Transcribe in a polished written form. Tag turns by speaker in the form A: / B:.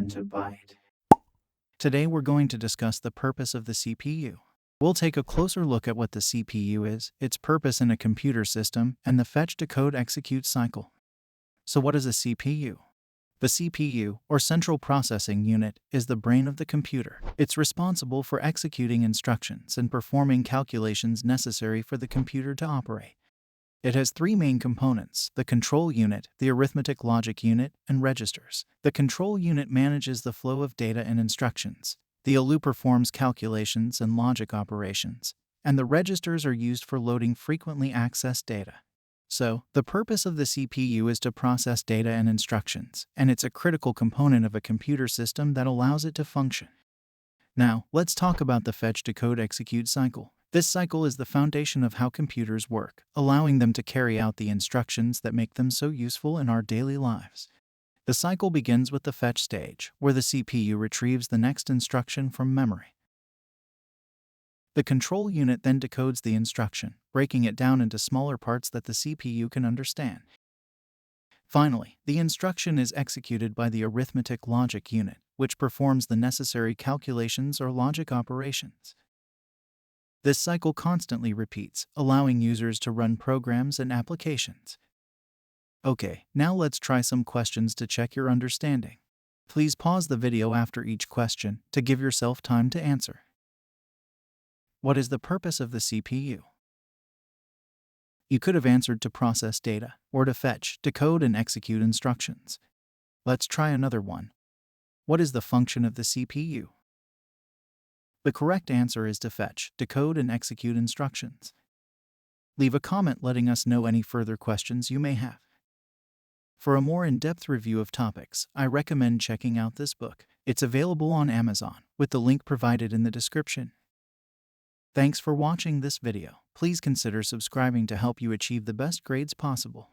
A: to bite.
B: Today we're going to discuss the purpose of the CPU. We'll take a closer look at what the CPU is, its purpose in a computer system, and the fetch-decode-execute cycle. So what is a CPU? The CPU, or Central Processing Unit, is the brain of the computer. It's responsible for executing instructions and performing calculations necessary for the computer to operate. It has three main components: the control unit, the arithmetic logic unit, and registers. The control unit manages the flow of data and instructions. The ALU performs calculations and logic operations, and the registers are used for loading frequently accessed data. So, the purpose of the CPU is to process data and instructions, and it's a critical component of a computer system that allows it to function. Now, let's talk about the fetch-decode-execute cycle. This cycle is the foundation of how computers work, allowing them to carry out the instructions that make them so useful in our daily lives. The cycle begins with the fetch stage, where the CPU retrieves the next instruction from memory. The control unit then decodes the instruction, breaking it down into smaller parts that the CPU can understand. Finally, the instruction is executed by the arithmetic logic unit, which performs the necessary calculations or logic operations. This cycle constantly repeats, allowing users to run programs and applications. Okay, now let's try some questions to check your understanding. Please pause the video after each question to give yourself time to answer. What is the purpose of the CPU? You could have answered to process data, or to fetch, decode, and execute instructions. Let's try another one. What is the function of the CPU? The correct answer is to fetch, decode, and execute instructions. Leave a comment letting us know any further questions you may have. For a more in-depth review of topics, I recommend checking out this book. It's available on Amazon, with the link provided in the description. Thanks for watching this video. Please consider subscribing to help you achieve the best grades possible.